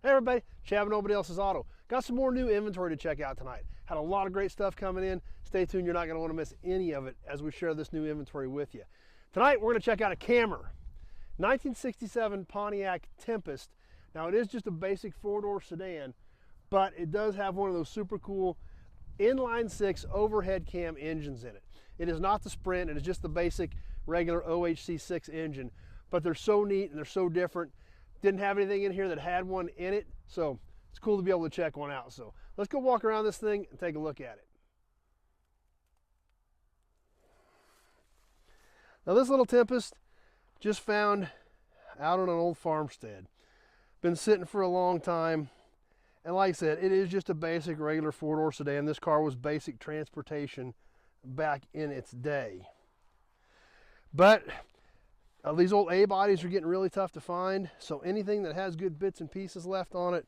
Hey everybody, Chad, Nobody Else's Auto. Got some more new inventory to check out tonight. Had a lot of great stuff coming in. Stay tuned, you're not going to want to miss any of it as we share this new inventory with you. Tonight we're going to check out a Camry, 1967 Pontiac Tempest. Now it is just a basic four-door sedan, but it does have one of those super cool inline six overhead cam engines in it. It is not the Sprint, it is just the basic regular OHC-6 engine, but they're so neat and they're so different. Didn't have anything in here that had one in it, so it's cool to be able to check one out. So let's go walk around this thing and take a look at it. Now this little Tempest just found out on an old farmstead. Been sitting for a long time, and like I said, it is just a basic regular four-door sedan. This car was basic transportation back in its day. But these old A bodies are getting really tough to find, so anything that has good bits and pieces left on it,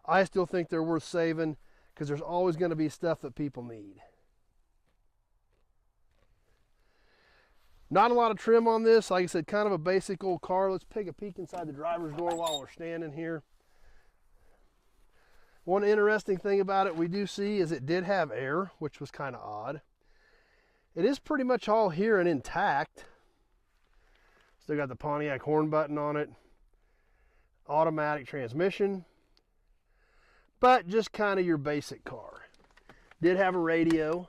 I still think they're worth saving, because there's always going to be stuff that people need. Not a lot of trim on this. Like I said, kind of a basic old car. Let's take a peek inside the driver's door while we're standing here. One interesting thing about it we do see is it did have air, which was kind of odd. It is pretty much all here and intact. Still got the Pontiac horn button on it. Automatic transmission. But just kind of your basic car. Did have a radio.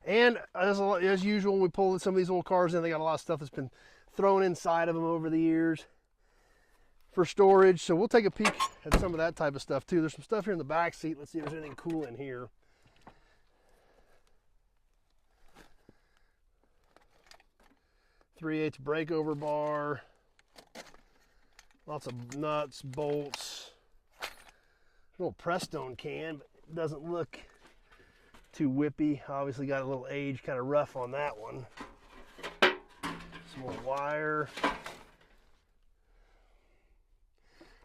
And as usual, when we pull some of these old cars in, they got a lot of stuff that's been thrown inside of them over the years for storage. So we'll take a peek at some of that type of stuff too. There's some stuff here in the back seat. Let's see if there's anything cool in here. 3/8 breakover bar, lots of nuts, bolts, a little Prestone can, but it doesn't look too whippy. Obviously got a little age, kind of rough on that one. Some more wire,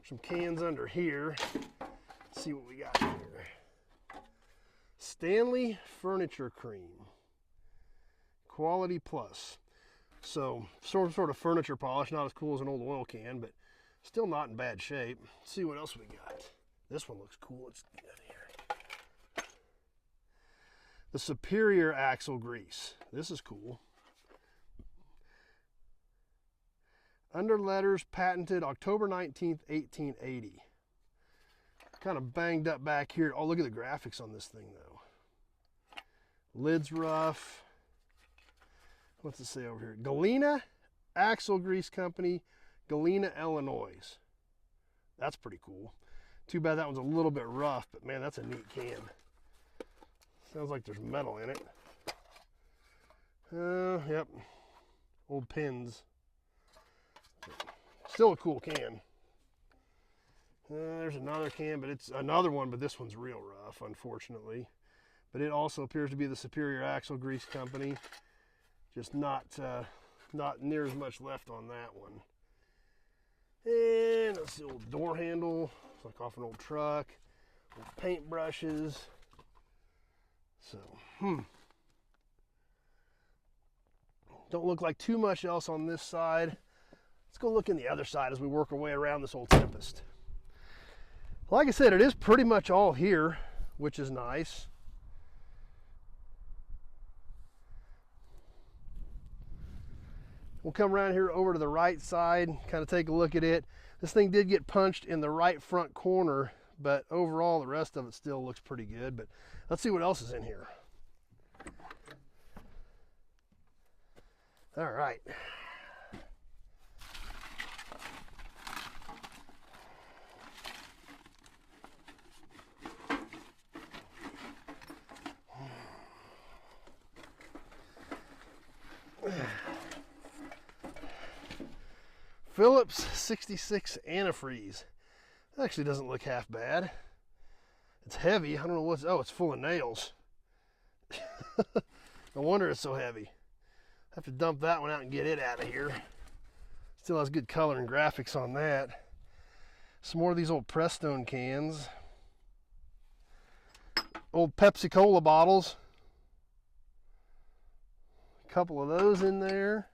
some cans under here. Let's see what we got here. Stanley Furniture Cream, Quality Plus. So sort of furniture polish, not as cool as an old oil can, but still not in bad shape. Let's see what else we got. This one looks cool. Let's get out of here. The Superior Axle Grease. This is cool. Under letters, patented October 19th, 1880. Kind of banged up back here. Oh, look at the graphics on this thing, though. Lid's rough. What's it say over here? Galena Axle Grease Company, Galena, Illinois. That's pretty cool. Too bad that one's a little bit rough, but man, that's a neat can. Sounds like there's metal in it. Yep. Old pins. Still a cool can. There's another can, but it's another one, but this one's real rough, unfortunately. But it also appears to be the Superior Axle Grease Company. Just not near as much left on that one. And that's the old door handle. It's like off an old truck. Old paint brushes. So, don't look like too much else on this side. Let's go look in the other side as we work our way around this old Tempest. Like I said, it is pretty much all here, which is nice. We'll come around here over to the right side, kind of take a look at it. This thing did get punched in the right front corner, but overall the rest of it still looks pretty good. But let's see what else is in here. All right. Phillips 66 antifreeze. That actually doesn't look half bad. It's heavy. I don't know what's... Oh, it's full of nails. No wonder it's so heavy. I have to dump that one out and get it out of here. Still has good color and graphics on that. Some more of these old Prestone cans. Old Pepsi Cola bottles. A couple of those in there.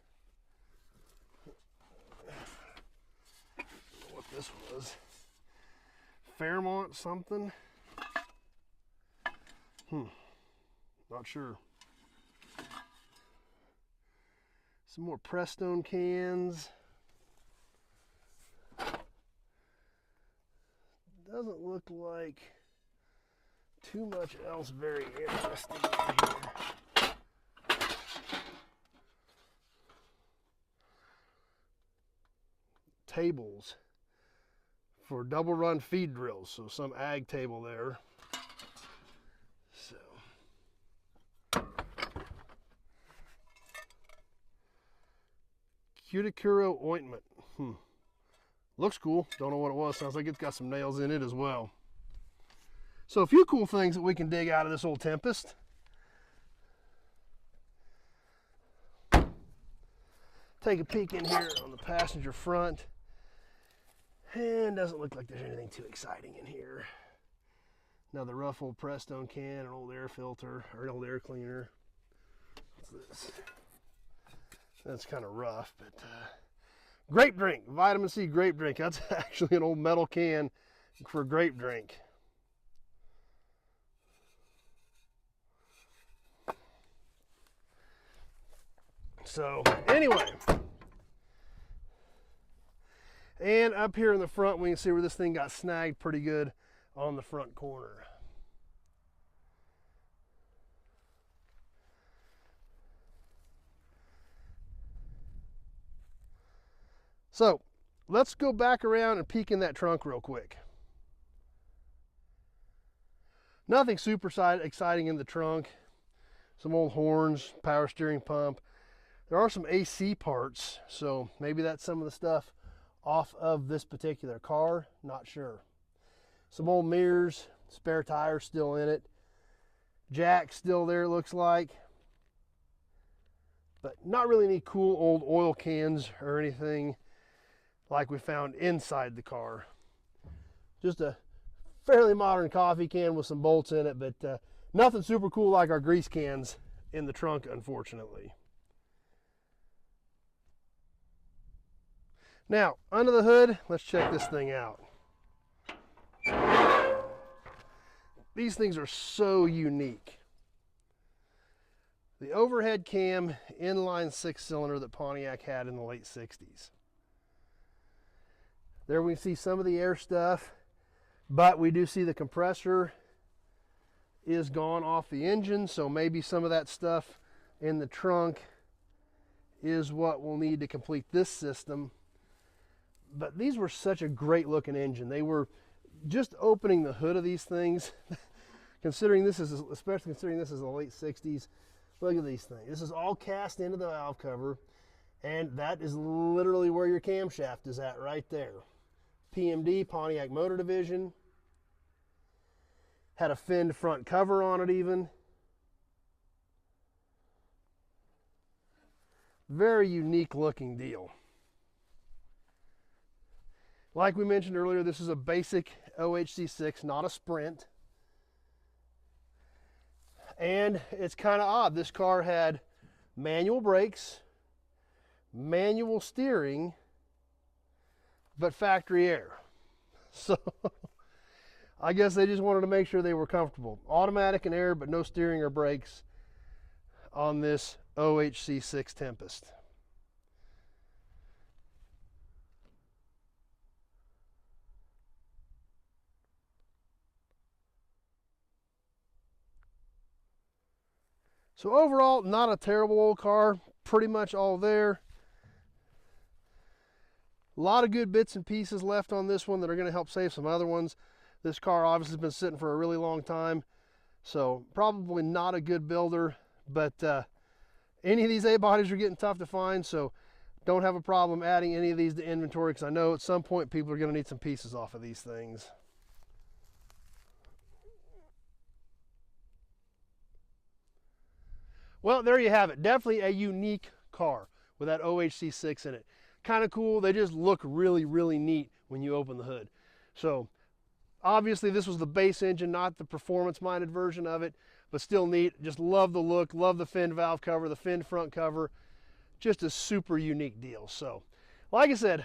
this was. Fairmont something. Not sure. Some more Prestone cans. Doesn't look like too much else very interesting in here. Tables for double run feed drills, so some ag table there. So Cuticuro ointment. Looks cool. Don't know what it was. Sounds like it's got some nails in it as well. So a few cool things that we can dig out of this old Tempest. Take a peek in here on the passenger front. And doesn't look like there's anything too exciting in here. Another rough old Prestone can, an old air filter, or an old air cleaner. What's this? That's kind of rough, but grape drink, vitamin C grape drink. That's actually an old metal can for grape drink. So anyway, and up here in the front, we can see where this thing got snagged pretty good on the front corner. So let's go back around and peek in that trunk real quick. Nothing super exciting in the trunk. Some old horns, power steering pump. There are some AC parts, so maybe that's some of the stuff off of this particular car, not sure. Some old mirrors, spare tires still in it. Jack still there, it looks like. But not really any cool old oil cans or anything like we found inside the car. Just a fairly modern coffee can with some bolts in it, but nothing super cool like our grease cans in the trunk, unfortunately. Now, under the hood, let's check this thing out. These things are so unique. The overhead cam inline 6-cylinder that Pontiac had in the late 60s. There we see some of the air stuff, but we do see the compressor is gone off the engine, so maybe some of that stuff in the trunk is what we'll need to complete this system. But these were such a great looking engine. They were just opening the hood of these things, especially considering this is the late 60s. Look at these things. This is all cast into the valve cover, and that is literally where your camshaft is at right there. PMD, Pontiac Motor Division. Had a finned front cover on it even. Very unique looking deal. Like we mentioned earlier, this is a basic OHC-6, not a Sprint. And it's kind of odd. This car had manual brakes, manual steering, but factory air. So I guess they just wanted to make sure they were comfortable. Automatic and air, but no steering or brakes on this OHC-6 Tempest. So overall, not a terrible old car, pretty much all there. A lot of good bits and pieces left on this one that are going to help save some other ones. This car obviously has been sitting for a really long time, so probably not a good builder, but any of these A-bodies are getting tough to find, so don't have a problem adding any of these to inventory, because I know at some point people are going to need some pieces off of these things. Well, there you have it. Definitely a unique car with that OHC-6 in it. Kind of cool. They just look really, really neat when you open the hood. So obviously this was the base engine, not the performance-minded version of it, but still neat. Just love the look, love the finned valve cover, the finned front cover. Just a super unique deal. So like I said,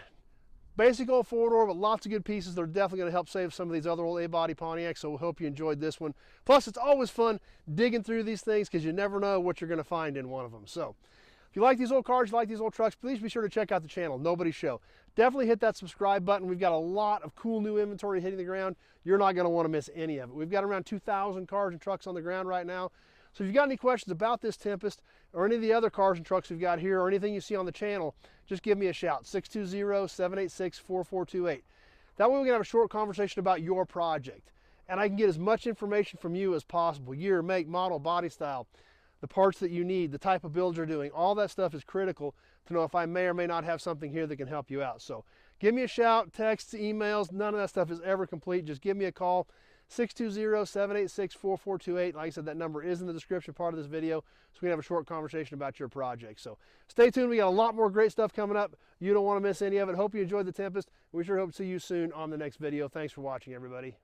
Basic old four-door, but lots of good pieces that are definitely going to help save some of these other old A-body Pontiacs, so we hope you enjoyed this one. Plus, it's always fun digging through these things because you never know what you're going to find in one of them. So, if you like these old cars, you like these old trucks, please be sure to check out the channel, Nobody's Show. Definitely hit that subscribe button. We've got a lot of cool new inventory hitting the ground. You're not going to want to miss any of it. We've got around 2,000 cars and trucks on the ground right now. So if you've got any questions about this Tempest or any of the other cars and trucks we've got here or anything you see on the channel, just give me a shout, 620-786-4428. That way we can have a short conversation about your project. And I can get as much information from you as possible. Year, make, model, body style, the parts that you need, the type of builds you're doing. All that stuff is critical to know if I may or may not have something here that can help you out. So give me a shout, texts, emails, none of that stuff is ever complete. Just give me a call. 620-786-4428. Like I said, that number is in the description part of this video, so we can have a short conversation about your project. So stay tuned. We got a lot more great stuff coming up. You don't want to miss any of it. Hope you enjoyed the Tempest. We sure hope to see you soon on the next video. Thanks for watching, everybody.